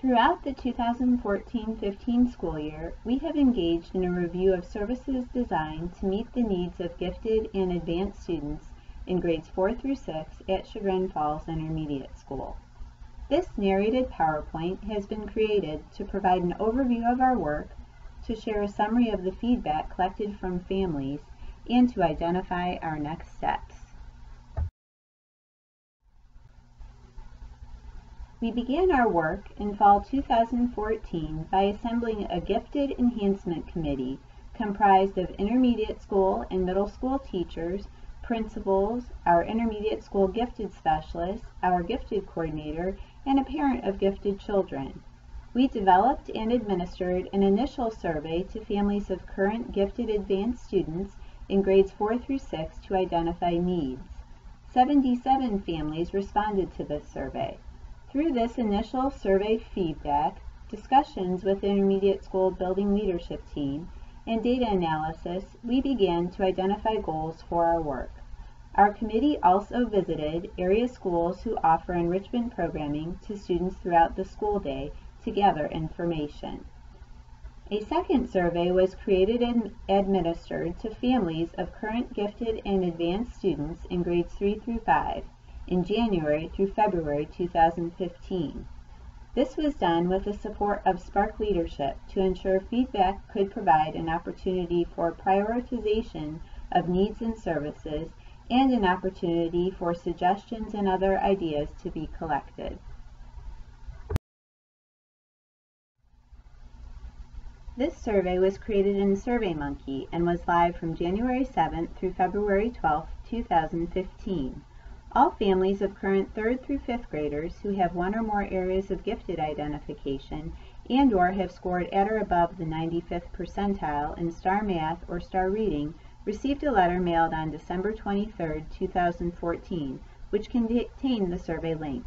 Throughout the 2014-15 school year, we have engaged in a review of services designed to meet the needs of gifted and advanced students in grades 4 through 6 at Chagrin Falls Intermediate School. This narrated PowerPoint has been created to provide an overview of our work, to share a summary of the feedback collected from families, and to identify our next steps. We began our work in fall 2014 by assembling a Gifted Enhancement Committee comprised of intermediate school and middle school teachers, principals, our intermediate school gifted specialist, our gifted coordinator, and a parent of gifted children. We developed and administered an initial survey to families of current gifted advanced students in grades 4 through 6 to identify needs. 77 families responded to this survey. Through this initial survey feedback, discussions with the intermediate school building leadership team, and data analysis, we began to identify goals for our work. Our committee also visited area schools who offer enrichment programming to students throughout the school day to gather information. A second survey was created and administered to families of current gifted and advanced students in grades 3 through 5 in January through February 2015. This was done with the support of Spark Leadership to ensure feedback could provide an opportunity for prioritization of needs and services and an opportunity for suggestions and other ideas to be collected. This survey was created in SurveyMonkey and was live from January 7th through February 12th, 2015. All families of current 3rd through 5th graders who have one or more areas of gifted identification and/or have scored at or above the 95th percentile in STAR Math or STAR Reading received a letter mailed on December 23, 2014, which contained the survey link.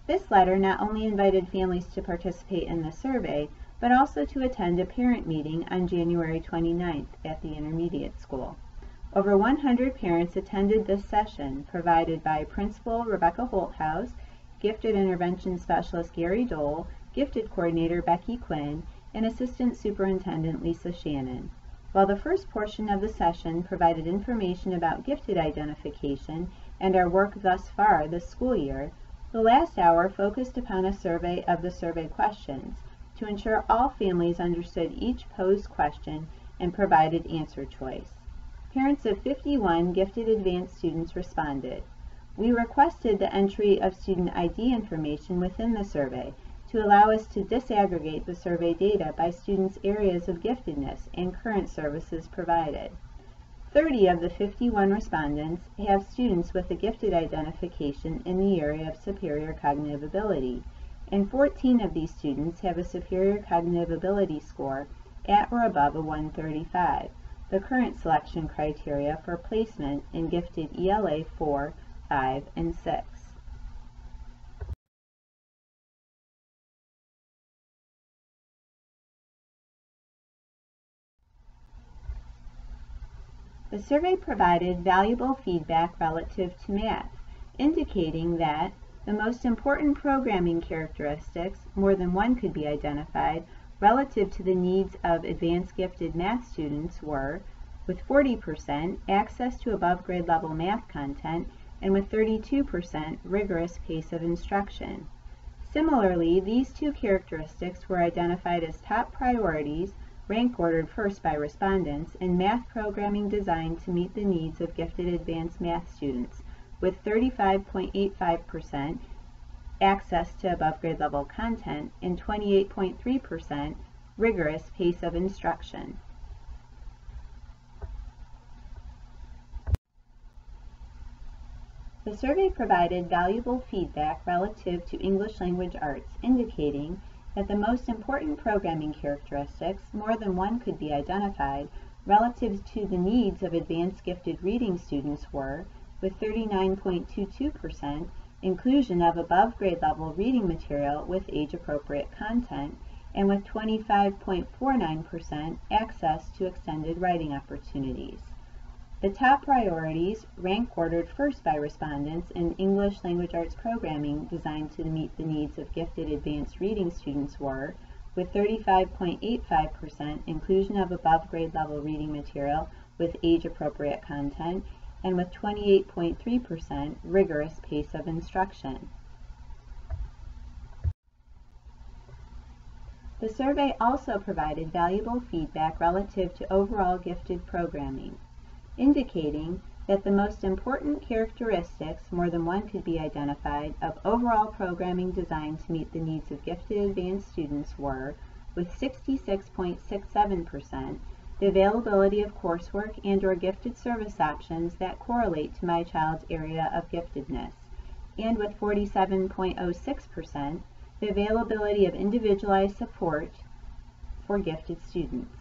This letter not only invited families to participate in the survey, but also to attend a parent meeting on January 29th at the intermediate school. Over 100 parents attended this session, provided by Principal Rebecca Holthouse, Gifted Intervention Specialist Gary Dole, Gifted Coordinator Becky Quinn, and Assistant Superintendent Lisa Shannon. While the first portion of the session provided information about gifted identification and our work thus far this school year, the last hour focused upon a survey of the survey questions to ensure all families understood each posed question and provided answer choice. Parents of 51 gifted advanced students responded. We requested the entry of student ID information within the survey to allow us to disaggregate the survey data by students' areas of giftedness and current services provided. 30 of the 51 respondents have students with a gifted identification in the area of superior cognitive ability, and 14 of these students have a superior cognitive ability score at or above a 135, the current selection criteria for placement in gifted ELA 4, 5, and 6. The survey provided valuable feedback relative to math, indicating that the most important programming characteristics, more than one could be identified, relative to the needs of advanced gifted math students were, with 40% access to above grade level math content and with 32% rigorous pace of instruction. Similarly, these two characteristics were identified as top priorities, rank ordered first by respondents, in math programming designed to meet the needs of gifted advanced math students, with 35.85% access to above grade level content and 28.3% rigorous pace of instruction. The survey provided valuable feedback relative to English language arts, indicating that the most important programming characteristics, more than one could be identified, relative to the needs of advanced gifted reading students were, with 39.22% inclusion of above grade level reading material with age appropriate content, and with 25.49% access to extended writing opportunities. The top priorities, rank ordered first by respondents in English Language Arts programming designed to meet the needs of gifted advanced reading students were, with 35.85% inclusion of above grade level reading material with age-appropriate content, and with 28.3% rigorous pace of instruction. The survey also provided valuable feedback relative to overall gifted programming, indicating that the most important characteristics, more than one could be identified, of overall programming designed to meet the needs of gifted advanced students were, with 66.67%, the availability of coursework and/or gifted service options that correlate to my child's area of giftedness, and with 47.06%, the availability of individualized support for gifted students.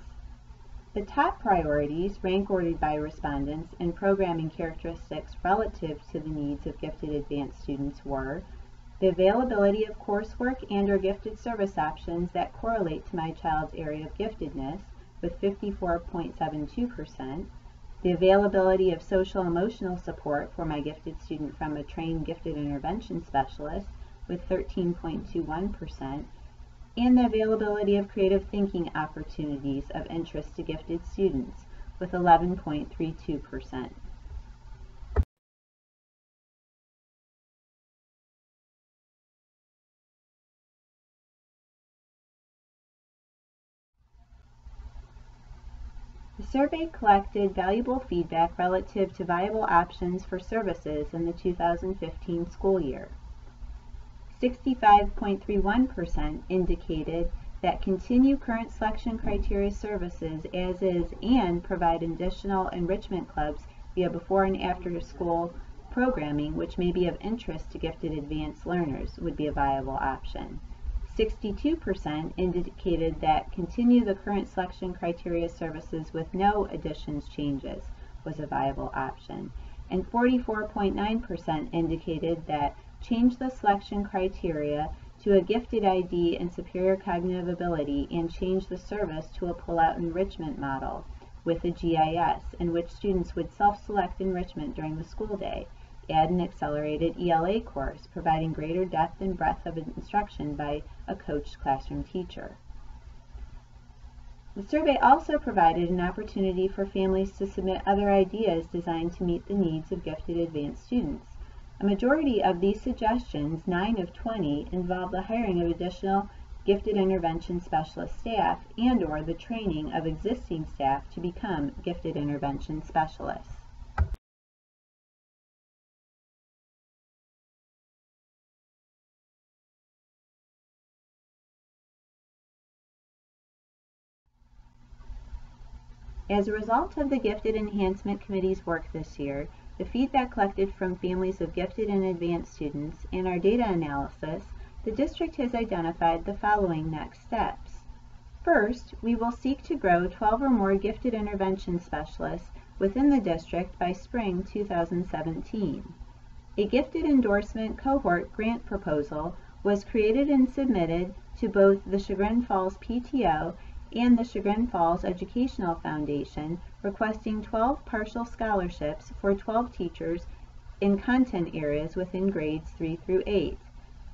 The top priorities, rank ordered by respondents, in programming characteristics relative to the needs of gifted advanced students were the availability of coursework and/or gifted service options that correlate to my child's area of giftedness, with 54.72%, the availability of social emotional support for my gifted student from a trained gifted intervention specialist, with 13.21%, and the availability of creative thinking opportunities of interest to gifted students, with 11.32%. The survey collected valuable feedback relative to viable options for services in the 2015 school year. 65.31% indicated that continue current selection criteria services as is and provide additional enrichment clubs via before and after school programming which may be of interest to gifted advanced learners would be a viable option. 62% indicated that continue the current selection criteria services with no additions changes was a viable option, and 44.9% indicated that change the selection criteria to a gifted ID and superior cognitive ability and change the service to a pull-out enrichment model with a GIS in which students would self-select enrichment during the school day, add an accelerated ELA course providing greater depth and breadth of instruction by a coached classroom teacher. The survey also provided an opportunity for families to submit other ideas designed to meet the needs of gifted advanced students. A majority of these suggestions, 9 of 20, involve the hiring of additional gifted intervention specialist staff and/or the training of existing staff to become gifted intervention specialists. As a result of the Gifted Enhancement Committee's work this year, the feedback collected from families of gifted and advanced students, and our data analysis, the district has identified the following next steps. First, we will seek to grow 12 or more gifted intervention specialists within the district by spring 2017. A gifted endorsement cohort grant proposal was created and submitted to both the Chagrin Falls PTO and the Chagrin Falls Educational Foundation, requesting 12 partial scholarships for 12 teachers in content areas within grades 3 through 8.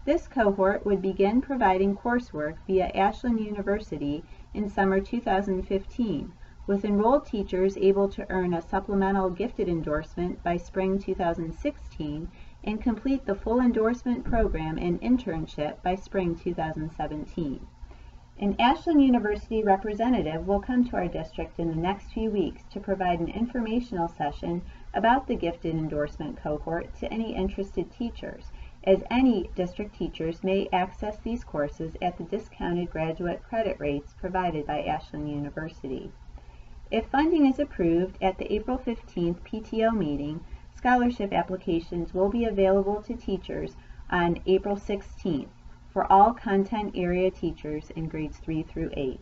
This cohort would begin providing coursework via Ashland University in summer 2015, with enrolled teachers able to earn a supplemental gifted endorsement by spring 2016 and complete the full endorsement program and internship by spring 2017. An Ashland University representative will come to our district in the next few weeks to provide an informational session about the gifted endorsement cohort to any interested teachers, as any district teachers may access these courses at the discounted graduate credit rates provided by Ashland University. If funding is approved at the April 15th PTO meeting, scholarship applications will be available to teachers on April 16th. For all content area teachers in grades 3 through 8.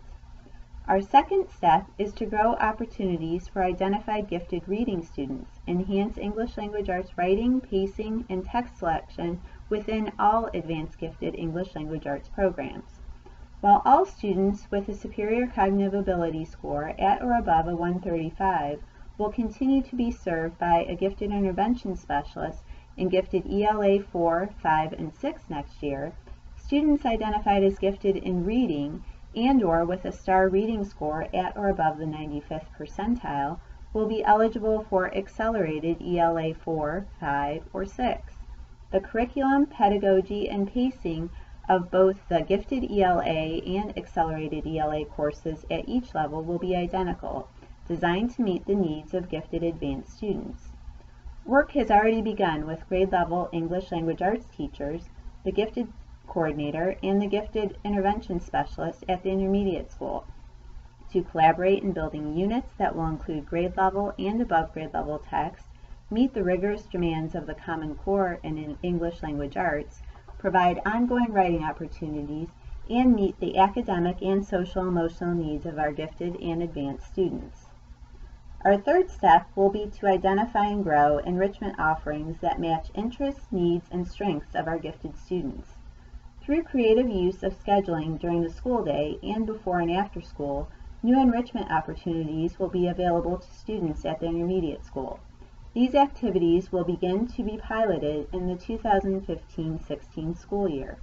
Our second step is to grow opportunities for identified gifted reading students, enhance English Language Arts writing, pacing, and text selection within all advanced gifted English Language Arts programs. While all students with a superior cognitive ability score at or above a 135 will continue to be served by a gifted intervention specialist in gifted ELA 4, 5, and 6 next year. Students identified as gifted in reading and/or with a STAR reading score at or above the 95th percentile will be eligible for accelerated ELA 4, 5, or 6. The curriculum, pedagogy, and pacing of both the gifted ELA and accelerated ELA courses at each level will be identical, designed to meet the needs of gifted advanced students. Work has already begun with grade-level English language arts teachers, the gifted coordinator, and the gifted intervention specialist at the intermediate school to collaborate in building units that will include grade-level and above grade-level text, meet the rigorous demands of the Common Core in English language arts, provide ongoing writing opportunities, and meet the academic and social-emotional needs of our gifted and advanced students. Our third step will be to identify and grow enrichment offerings that match interests, needs, and strengths of our gifted students. Through creative use of scheduling during the school day and before and after school, new enrichment opportunities will be available to students at the intermediate school. These activities will begin to be piloted in the 2015-16 school year.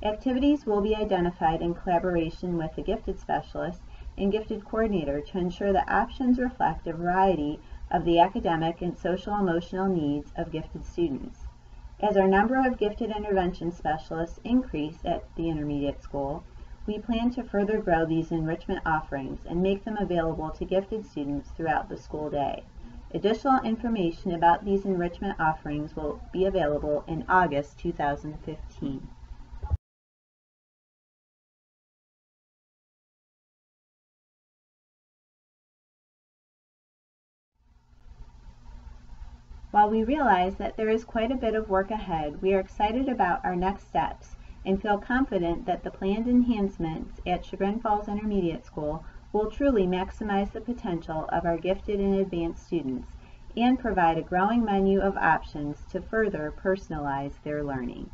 Activities will be identified in collaboration with the gifted specialist and gifted coordinator to ensure that options reflect a variety of the academic and social-emotional needs of gifted students. As our number of gifted intervention specialists increase at the intermediate school, we plan to further grow these enrichment offerings and make them available to gifted students throughout the school day. Additional information about these enrichment offerings will be available in August 2015. While we realize that there is quite a bit of work ahead, we are excited about our next steps and feel confident that the planned enhancements at Chagrin Falls Intermediate School will truly maximize the potential of our gifted and advanced students and provide a growing menu of options to further personalize their learning.